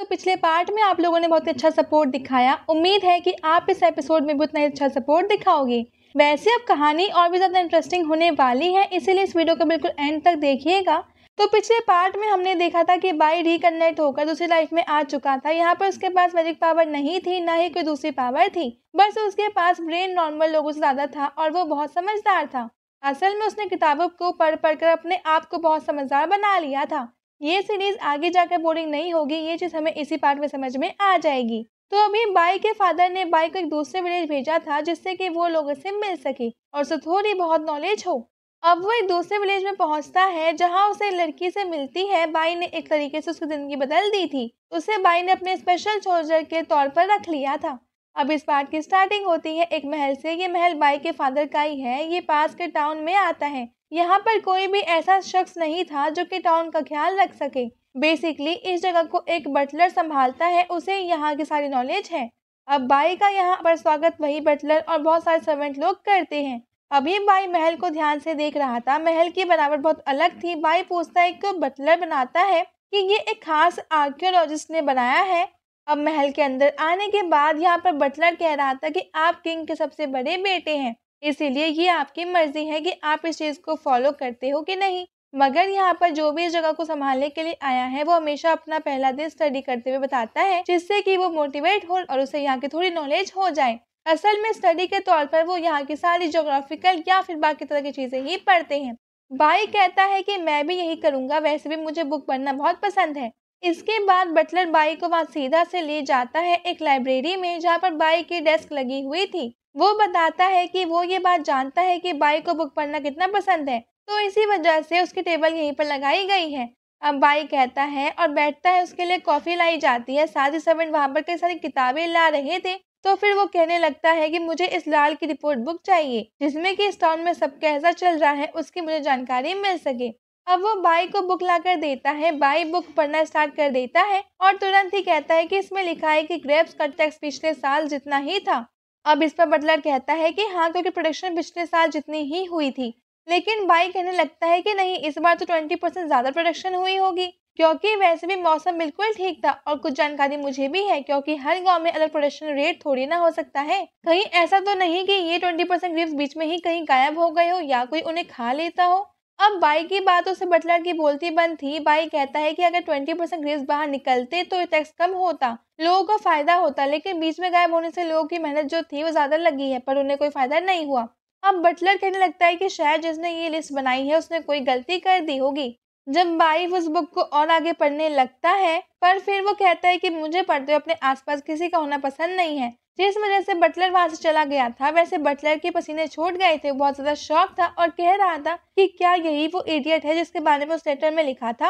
पिछले पार्ट में आप लोगों ने बहुत अच्छा सपोर्ट दिखाया। उम्मीद है कि आप इस एपिसोड में भी उतना ही अच्छा सपोर्ट दिखाओगे। वैसे अब कहानी और भी ज़्यादा इंटरेस्टिंग होने वाली है, इसीलिए इस वीडियो को बिल्कुल एंड तक देखिएगा। तो पिछले पार्ट में हमने देखा था कि बाई रिकनेक्ट होकर दूसरी लाइफ में आ चुका था। यहाँ पर उसके पास मैजिक पावर नहीं थी, ना ही कोई दूसरी पावर थी, बस उसके पास ब्रेन नॉर्मल लोगों से ज़्यादा था और वो बहुत समझदार था। असल में उसने किताबों को पढ़ कर अपने आप को बहुत समझदार बना लिया था। ये सीरीज आगे जाकर बोरिंग नहीं होगी, ये चीज़ हमें इसी पार्ट में समझ में आ जाएगी। तो अभी बाई के फादर ने बाई को एक दूसरे विलेज भेजा था जिससे कि वो लोगों से मिल सके और उसे थोड़ी बहुत नॉलेज हो। अब वो एक दूसरे विलेज में पहुंचता है जहां उसे लड़की से मिलती है। बाई ने एक तरीके से उसकी जिंदगी बदल दी थी। उसे बाई ने अपने स्पेशल सोल्जर के तौर पर रख लिया था। अब इस पार्ट की स्टार्टिंग होती है एक महल से। ये महल बाई के फादर का ही है। ये पास के टाउन में आता है। यहाँ पर कोई भी ऐसा शख्स नहीं था जो कि टाउन का ख्याल रख सके। बेसिकली इस जगह को एक बटलर संभालता है, उसे यहाँ की सारी नॉलेज है। अब बाई का यहाँ पर स्वागत वही बटलर और बहुत सारे सर्वेंट लोग करते हैं। अभी बाई महल को ध्यान से देख रहा था। महल की बनावट बहुत अलग थी। बाई पूछता है कि बटलर बनाता है कि ये एक खास आर्कियोलॉजिस्ट ने बनाया है। अब महल के अंदर आने के बाद यहाँ पर बटलर कह रहा था कि आप किंग के सबसे बड़े बेटे हैं, इसीलिए ये आपकी मर्जी है कि आप इस चीज को फॉलो करते हो कि नहीं। मगर यहाँ पर जो भी इस जगह को संभालने के लिए आया है वो हमेशा अपना पहला दिन स्टडी करते हुए बताता है, जिससे कि वो मोटिवेट हो और उसे यहाँ की थोड़ी नॉलेज हो जाए। असल में स्टडी के तौर पर वो यहाँ की सारी ज्योग्राफिकल या फिर बाकी तरह की चीजें ही पढ़ते हैं। बाई कहता है कि मैं भी यही करूंगा, वैसे भी मुझे बुक पढ़ना बहुत पसंद है। इसके बाद बटलर बाई को वहाँ सीधा से ले जाता है एक लाइब्रेरी में जहाँ पर बाई की डेस्क लगी हुई थी। वो बताता है कि वो ये बात जानता है कि बाई को बुक पढ़ना कितना पसंद है, तो इसी वजह से उसकी टेबल यहीं पर लगाई गई है। अब बाई कहता है और बैठता है। उसके लिए कॉफी लाई जाती है। साथ ही सर्वेंट वहाँ पर कई सारी किताबें ला रहे थे। तो फिर वो कहने लगता है कि मुझे इस लाल की रिपोर्ट बुक चाहिए जिसमें कि इस टाउन में सब कैसा चल रहा है उसकी मुझे जानकारी मिल सके। अब वो बाई को बुक लाकर देता है। बाई बुक पढ़ना स्टार्ट कर देता है और तुरंत ही कहता है कि इसमें लिखा है कि ग्रेप्स का टैक्स पिछले साल जितना ही था। अब इस पर बटलर कहता है कि हाँ, क्योंकि प्रोडक्शन पिछले साल जितनी ही हुई थी। लेकिन बाई कहने लगता है कि नहीं, इस बार तो 20% ज्यादा प्रोडक्शन हुई होगी, क्योंकि वैसे भी मौसम बिल्कुल ठीक था। और कुछ जानकारी मुझे भी है, क्योंकि हर गांव में अलग प्रोडक्शन रेट थोड़ी ना हो सकता है। कहीं ऐसा तो नहीं कि ये 20% ग्रेप्स बीच में ही कहीं गायब हो गए हो या कोई उन्हें खा लेता हो। अब बाई की बातों से बटलर की बोलती बंद थी। बाई कहता है कि अगर 20% ग्रेप्स बाहर निकलते तो टैक्स कम होता, लोगों को फायदा होता, लेकिन बीच में गायब होने से लोगों की मेहनत जो थी वो ज्यादा लगी है पर उन्हें कोई फायदा नहीं हुआ। अब बटलर कहने लगता है कि शायद जिसने ये लिस्ट बनाई है उसने कोई गलती कर दी होगी। जब बाई उस बुक को और आगे पढ़ने लगता है, पर फिर वो कहता है कि मुझे पढ़ते हुए अपने आसपास किसी का होना पसंद नहीं है, जिस वजह से बटलर वहां से चला गया था। वैसे बटलर के पसीने छूट गए थे, बहुत ज्यादा शौक था और कह रहा था कि क्या यही वो इडियट है जिसके बारे में उस लेटर में लिखा था।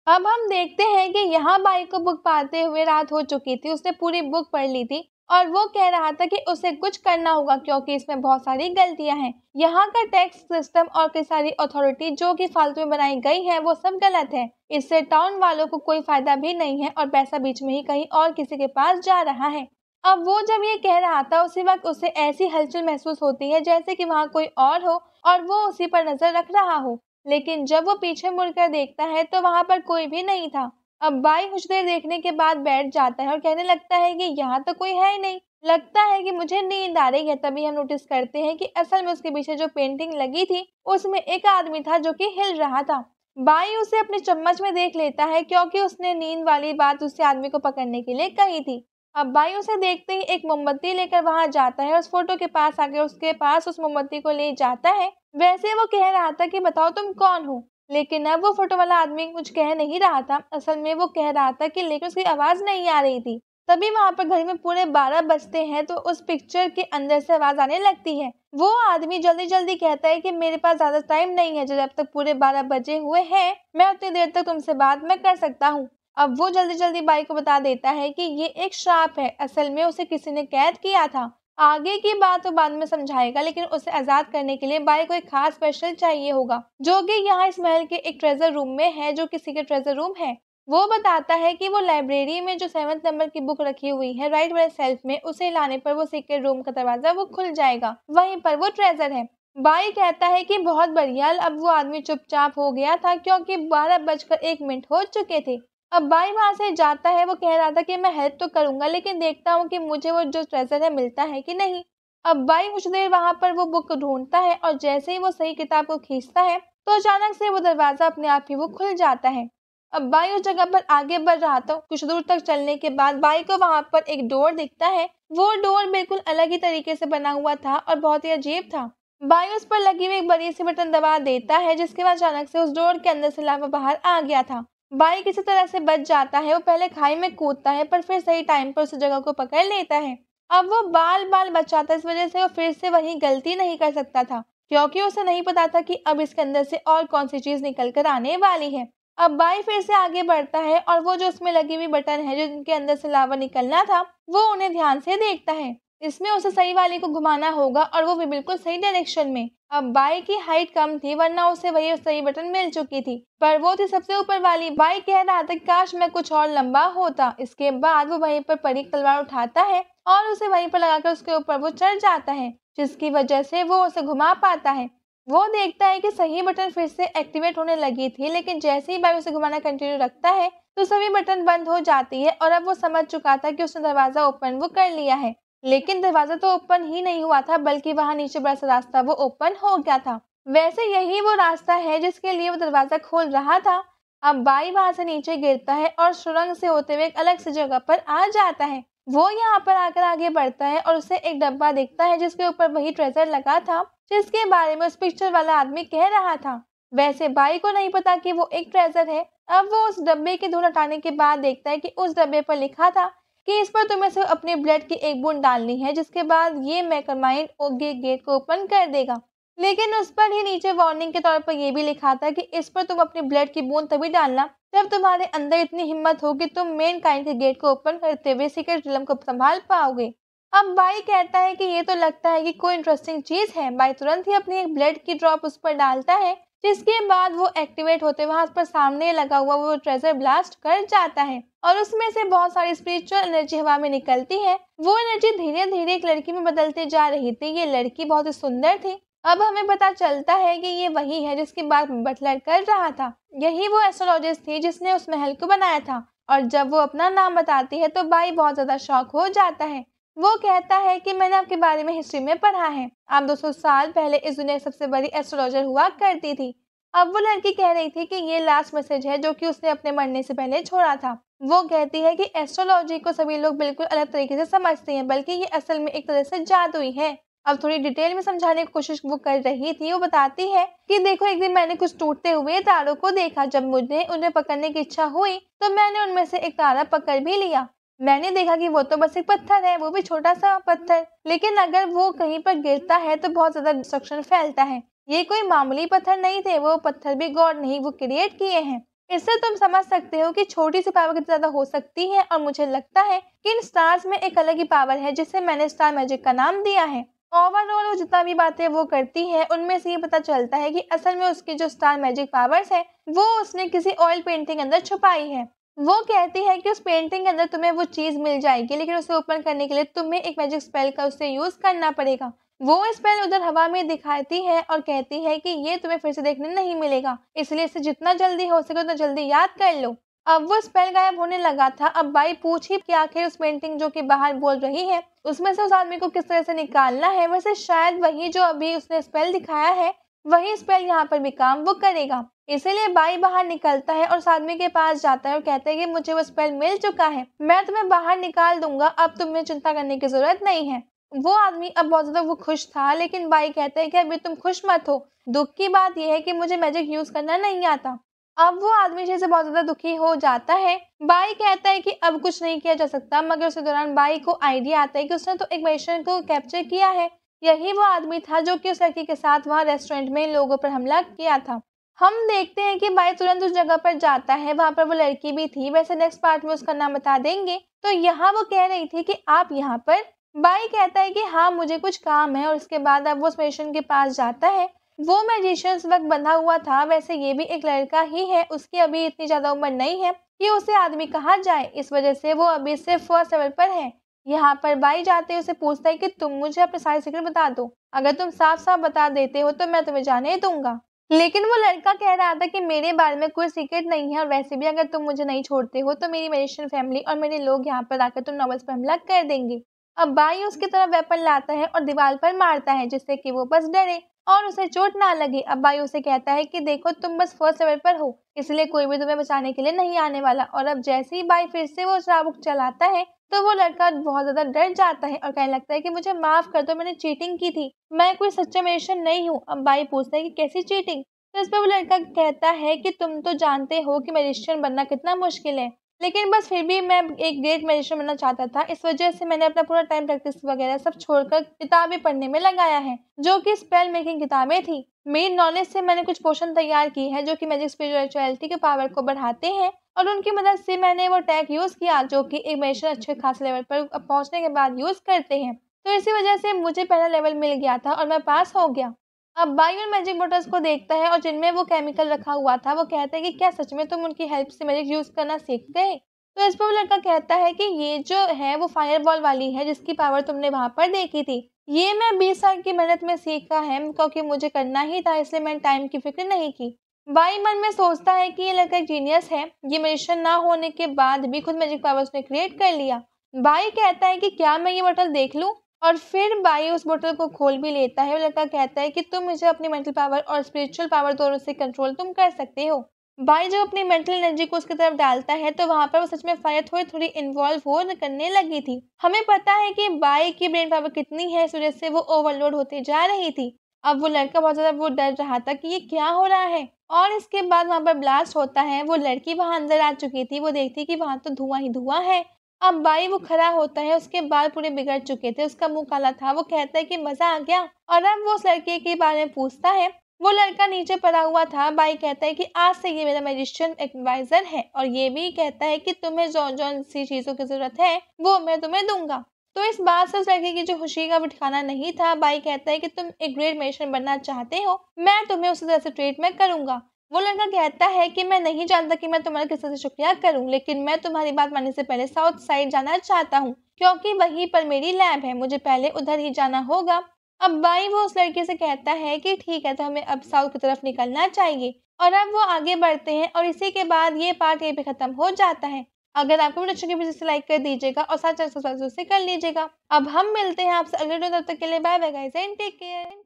अब हम देखते हैं कि यहाँ बाई को बुक पाते हुए रात हो चुकी थी। उसने पूरी बुक पढ़ ली थी और वो कह रहा था कि उसे कुछ करना होगा क्योंकि इसमें बहुत सारी गलतियां हैं। यहाँ का टैक्स सिस्टम और कई सारी अथॉरिटी जो कि फालतू में बनाई गई है वो सब गलत है। इससे टाउन वालों को कोई फायदा भी नहीं है और पैसा बीच में ही कहीं और किसी के पास जा रहा है। अब वो जब ये कह रहा था उसी वक्त उसे ऐसी हलचल महसूस होती है जैसे कि वहाँ कोई और हो और वो उसी पर नजर रख रहा हो। लेकिन जब वो पीछे मुड़कर देखता है तो वहाँ पर कोई भी नहीं था। अब बाई कुछ देर देखने के बाद बैठ जाता है और कहने लगता है कि यहाँ तो कोई है ही नहीं, लगता है कि मुझे नींद आ रही है। तभी हम नोटिस करते हैं कि असल में उसके पीछे जो पेंटिंग लगी थी उसमें एक आदमी था जो कि हिल रहा था। बाई उसे अपने चम्मच में देख लेता है क्योंकि उसने नींद वाली बात उस आदमी को पकड़ने के लिए कही थी। अब बाई उसे देखते ही एक मोमबत्ती लेकर वहां जाता है और उस फोटो के पास आकर उसके पास उस मोमबत्ती को ले जाता है। वैसे वो कह रहा था कि बताओ तुम कौन हो, लेकिन अब वो फोटो वाला आदमी कुछ कह नहीं रहा था। असल में वो कह रहा था कि लेकिन उसकी आवाज नहीं आ रही थी। तभी वहां पर घड़ी में पूरे 12 बजते हैं तो उस पिक्चर के अंदर से आवाज आने लगती है। वो आदमी जल्दी जल्दी कहता है कि मेरे पास ज्यादा टाइम नहीं है, जब तक पूरे 12 बजे हुए हैं मैं उतनी देर तक तुमसे बात मैं कर सकता हूँ। अब वो जल्दी जल्दी बाई को बता देता है कि ये एक श्राप है, असल में उसे किसी ने कैद किया था। आगे की बात तो बाद में समझाएगा, लेकिन उसे आजाद करने के लिए बाई को एक खास स्पेशल चाहिए होगा जो कि यहाँ इस महल के एक ट्रेजर रूम में है, जो किसी के ट्रेजर रूम है। वो बताता है कि वो लाइब्रेरी में जो 7 नंबर की बुक रखी हुई है राइट वाले सेल्फ में, उसे लाने पर वो सीक्रेट रूम का दरवाजा वो खुल जाएगा, वहीं पर वो ट्रेजर है। बाई कहता है कि बहुत बढ़िया। अब वो आदमी चुपचाप हो गया था क्योंकि 12 बजकर 1 मिनट हो चुके थे। अब बाई वहाँ से जाता है। वो कह रहा था कि मैं हेल्प तो करूंगा, लेकिन देखता हूँ कि मुझे वो जो ट्रेजर है मिलता है कि नहीं। अब बाई कुछ देर वहाँ पर वो बुक ढूंढता है और जैसे ही वो सही किताब को खींचता है तो अचानक से वो दरवाजा अपने आप ही वो खुल जाता है। अब बाई उस जगह पर आगे बढ़ रहा था। कुछ दूर तक चलने के बाद बाई को वहाँ पर एक डोर दिखता है। वो डोर बिल्कुल अलग ही तरीके से बना हुआ था और बहुत ही अजीब था। बाई उस पर लगी हुई एक बड़ी सी बटन दबा देता है, जिसके बाद अचानक से उस डोर के अंदर से लावा बाहर आ गया था। बाई किसी तरह से बच जाता है। वो पहले खाई में कूदता है पर फिर सही टाइम पर उस जगह को पकड़ लेता है। अब वो बाल बाल बचाता है, इस वजह से वो फिर से वही गलती नहीं कर सकता था, क्योंकि उसे नहीं पता था कि अब इसके अंदर से और कौन सी चीज निकल कर आने वाली है। अब बाई फिर से आगे बढ़ता है और वो जो उसमें लगी हुई बटन है जिनके अंदर से लावा निकलना था वो उन्हें ध्यान से देखता है। इसमें उसे सही वाली को घुमाना होगा और वो भी बिल्कुल सही डायरेक्शन में। अब बाई की हाइट कम थी, वरना उसे वही सही बटन मिल चुकी थी, पर वो थी सबसे ऊपर वाली। बाई कह रहा था काश मैं कुछ और लंबा होता। इसके बाद वो वहीं पर परी तलवार उठाता है और उसे वहीं पर लगाकर उसके ऊपर वो चढ़ जाता है, जिसकी वजह से वो उसे घुमा पाता है। वो देखता है कि सही बटन फिर से एक्टिवेट होने लगी थी, लेकिन जैसे ही बाई उसे घुमाना कंटिन्यू रखता है तो सभी बटन बंद हो जाती है। और अब वो समझ चुका था कि उसने दरवाजा ओपन वो कर लिया है, लेकिन दरवाजा तो ओपन ही नहीं हुआ था, बल्कि वहां नीचे बड़ा सा रास्ता वो ओपन हो गया था। वैसे यही वो रास्ता है जिसके लिए वो दरवाजा खोल रहा था। अब बाई वहां से नीचे गिरता है और सुरंग से होते हुए एक अलग सी जगह पर आ जाता है। वो यहाँ पर आकर आगे बढ़ता है और उसे एक डब्बा दिखता है जिसके ऊपर वही ट्रेजर लगा था जिसके बारे में उस पिक्चर वाला आदमी कह रहा था। वैसे बाई को नहीं पता कि वो एक ट्रेजर है। अब वो उस डब्बे की धूल हटाने के बाद देखता है कि उस डब्बे पर लिखा था कि इस पर तुम्हें सिर्फ अपने ब्लड की एक बूंद डालनी है, जिसके बाद ये मैकरमाइंड गेट को ओपन कर देगा। लेकिन उस पर ही नीचे वार्निंग के तौर पर यह भी लिखा था कि इस पर तुम अपने ब्लड की बूंद तभी डालना जब तुम्हारे अंदर इतनी हिम्मत हो कि तुम मेन काइंड के गेट को ओपन करते हुए सीक्रेट रिलम को संभाल पाओगे। अब बाई कहता है कि ये तो लगता है कि कोई इंटरेस्टिंग चीज है। बाई तुरंत ही अपनी एक ब्लड की ड्रॉप उस पर डालता है, जिसके बाद वो एक्टिवेट होते वहां पर सामने लगा हुआ वो ट्रेजर ब्लास्ट कर जाता है और उसमें से बहुत सारी स्पिरिचुअल एनर्जी हवा में निकलती है। वो एनर्जी धीरे धीरे एक लड़की में बदलते जा रही थी। ये लड़की बहुत ही सुंदर थी। अब हमें पता चलता है कि ये वही है जिसकी बात बटलर कर रहा था। यही वो एस्ट्रोलॉजिस्ट थी जिसने उस महल को बनाया था। और जब वो अपना नाम बताती है तो बाई बहुत ज्यादा शॉक हो जाता है। वो कहता है कि मैंने आपके बारे में हिस्ट्री में पढ़ा है, आप 200 साल पहले इस दुनिया की सबसे बड़ी एस्ट्रोलॉजर हुआ करती थी। अब वो लड़की कह रही थी कि ये लास्ट मैसेज है जो कि उसने अपने मरने से पहले छोड़ा था। वो कहती है कि एस्ट्रोलॉजी को सभी लोग बिल्कुल अलग तरीके से समझते हैं, बल्कि ये असल में एक तरह से जादुई है। अब थोड़ी डिटेल में समझाने की कोशिश वो कर रही थी। वो बताती है कि देखो, एक दिन मैंने कुछ टूटते हुए तारों को देखा। जब मुझे उन्हें पकड़ने की इच्छा हुई तो मैंने उनमें से एक तारा पकड़ भी लिया। मैंने देखा कि वो तो बस एक पत्थर है, वो भी छोटा सा पत्थर, लेकिन अगर वो कहीं पर गिरता है तो बहुत ज्यादा डिस्ट्रक्शन फैलता है। ये कोई मामूली पत्थर नहीं थे, वो पत्थर भी गॉड नहीं वो क्रिएट किए हैं। इससे तुम समझ सकते हो कि छोटी सी पावर कितनी ज्यादा हो सकती है। और मुझे लगता है कि इन स्टार्स में एक अलग ही पावर है जिसे मैंने स्टार मैजिक का नाम दिया है। ओवरऑल वो जितना भी बातें वो करती है उनमें से ये पता चलता है कि असल में उसकी जो स्टार मैजिक पावर्स है वो उसने किसी ऑयल पेंटिंग अंदर छुपाई है। वो कहती है कि उस पेंटिंग के अंदर तुम्हें वो चीज मिल जाएगी, लेकिन उसे ओपन करने के लिए तुम्हें एक मैजिक स्पेल का उससे यूज करना पड़ेगा। वो स्पेल उधर हवा में दिखाती है और कहती है कि ये तुम्हें फिर से देखने नहीं मिलेगा, इसलिए इसे जितना जल्दी हो सके उतना जल्दी याद कर लो। अब वो स्पेल गायब होने लगा था। अब बाई पूछी कि आखिर उस पेंटिंग जो कि बाहर बोल रही है उसमें से उस आदमी को किस तरह से निकालना है। वैसे शायद वही जो अभी उसने स्पेल दिखाया है वही स्पेल यहाँ पर भी काम वो करेगा। इसीलिए बाई बाहर निकलता है और उस आदमी के पास जाता है और कहता है कि मुझे वो स्पेल मिल चुका है, मैं तुम्हें बाहर निकाल दूंगा, अब तुम्हें चिंता करने की जरूरत नहीं है। वो आदमी अब बहुत ज्यादा वो खुश था, लेकिन बाई कहता है कि अभी तुम खुश मत हो, दुख की बात यह है कि मुझे मैजिक यूज करना नहीं आता। अब वो आदमी से बहुत ज्यादा दुखी हो जाता है। बाई कहता है कि अब कुछ नहीं किया जा सकता, मगर उस दौरान बाई को आइडिया आता है कि उसने तो एक मैजिशियन को कैप्चर किया है। यही वो आदमी था जो कि उस लड़की के साथ वहाँ रेस्टोरेंट में लोगों पर हमला किया था। हम देखते हैं कि बाई तुरंत उस जगह पर जाता है, वहाँ पर वो लड़की भी थी। वैसे नेक्स्ट पार्ट में उसका नाम बता देंगे। तो यहाँ वो कह रही थी कि आप यहाँ पर, बाई कहता है कि हाँ मुझे कुछ काम है, और उसके बाद अब वो उस मैजिशियन के पास जाता है। वो मैजिशियन इस वक्त बंधा हुआ था। वैसे ये भी एक लड़का ही है, उसकी अभी इतनी ज्यादा उम्र नहीं है कि उसे आदमी कहा जाए, इस वजह से वो अभी सिर्फ फर्स्ट लेवल पर है। यहाँ पर बाई जाते उसे पूछता है कि तुम मुझे अपने सारे सीक्रेट बता दो, अगर तुम साफ साफ बता देते हो तो मैं तुम्हें जाने दूंगा, लेकिन वो लड़का कह रहा था कि मेरे बारे में कोई सीक्रेट नहीं है, और वैसे भी अगर तुम मुझे नहीं छोड़ते हो तो मेरी मैजिशियन फैमिली और मेरे लोग यहाँ पर आकर तुम नॉवेल्स पर हमला कर देंगे। अब बाई उसकी तरफ वेपन लाता है और दीवार पर मारता है, जिससे कि वो बस डरे और उसे चोट ना लगे। अब बाई उसे कहता है कि देखो तुम बस फर्स्ट लेवल पर हो, इसलिए कोई भी तुम्हें बचाने के लिए नहीं आने वाला। और अब जैसे ही बाई फिर से वो चाबुक चलाता है तो वो लड़का बहुत ज्यादा डर जाता है और कहने लगता है कि मुझे माफ कर दो, मैंने चीटिंग की थी, मैं कोई सच्चा मैजिशियन नहीं हूँ। अब बाई पूछता है कि कैसी चीटिंग। तो इस पर वो लड़का कहता है कि तुम तो जानते हो कि मैजिशियन बनना कितना मुश्किल है, लेकिन बस फिर भी मैं एक ग्रेट मैजिशियन बनना चाहता था, इस वजह से मैंने अपना पूरा टाइम प्रैक्टिस वगैरह सब छोड़कर किताबें पढ़ने में लगाया है, जो कि स्पेल मेकिंग किताबें थी। मेरी नॉलेज से मैंने कुछ पोशन तैयार की है जो कि मैजिक स्पिरिचुअलिटी के पावर को बढ़ाते हैं, और उनकी मदद से मैंने वो टैग यूज किया जो कि एक मैजिशियन अच्छे खास लेवल पर पहुंचने के बाद यूज करते हैं। तो इसी वजह से मुझे पहला लेवल मिल गया था और मैं पास हो गया। अब बाई उन मैजिक बॉटल्स को देखता है और जिनमें वो केमिकल रखा हुआ था, वो कहता है कि क्या सच में तुम उनकी हेल्प से मैजिक यूज करना सीख गए। तो इस पर वो लड़का कहता है कि ये जो है वो फायर बॉल वाली है जिसकी पावर तुमने वहां पर देखी थी, ये मैं 20 साल की मेहनत में सीखा है, क्योंकि मुझे करना ही था, इसलिए मैंने टाइम की फिक्र नहीं की। बाई मन में सोचता है कि ये लड़का जीनियस है, ये मैजिशियन ना होने के बाद भी खुद मैजिक पावर उसने क्रिएट कर लिया। बाई कहता है कि क्या मैं ये बोतल देख लूं, और फिर बाई उस बोतल को खोल भी लेता है। वो लड़का कहता है कि तुम मुझे अपनी मेंटल पावर और स्पिरिचुअल पावर दोनों से कंट्रोल तुम कर सकते हो। बाई जब अपनी मेंटल एनर्जी को उसकी तरफ डालता है तो वहां पर वो सच में फायर थोड़ी थोड़ी इन्वॉल्व हो करने लगी थी। हमें पता है कि बाई की ब्रेन पावर कितनी है, इस वजह से वो ओवरलोड होती जा रही थी। अब वो लड़का बहुत ज्यादा वो डर रहा था कि ये क्या हो रहा है। और इसके बाद वहां पर ब्लास्ट होता है, वो लड़की वहां अंदर आ चुकी थी, वो देखती कि वहां तो धुआं ही धुआं है। अब बाई वो खड़ा होता है, उसके बाल पूरे बिगड़ चुके थे, उसका मुंह काला था, वो कहता है कि मजा आ गया। और अब वो उस लड़के के बारे में पूछता है। वो लड़का नीचे पड़ा हुआ था। बाई कहता है कि आज से ये मेरा मैजिशियन एडवाइजर है, और ये भी कहता है कि तुम्हें जौन जौन सी चीजों की जरूरत है वो मैं तुम्हें दूंगा। तो इस बात से उस लड़के की जो खुशी का वो ठिकाना नहीं था। बाई कहता है कि तुम एक ग्रेट मैजिशियन बनना चाहते हो, मैं तुम्हें उसी तरह से ट्रीट में करूंगा। वो लड़का कहता है कि मैं नहीं जानता कि मैं तुम्हारा किस तरह से शुक्रिया करूं, लेकिन मैं तुम्हारी बात मानने से पहले साउथ साइड जाना चाहता हूं, क्योंकि वहीं पर मेरी लैब है, मुझे पहले उधर ही जाना होगा। अब बाई वो उस लड़के से कहता है कि ठीक है, तो हमें अब साउथ की तरफ निकलना चाहिए। और अब वो आगे बढ़ते हैं और इसी के बाद ये पार्ट यहीं पे खत्म हो जाता है। अगर आपको वीडियो अच्छी लगी तो लाइक कर दीजिएगा और साथ साथ सब्सक्राइब से कर लीजिएगा। अब हम मिलते हैं आपसे अगले वीडियो, तब तक के लिए bye bye guys and take care.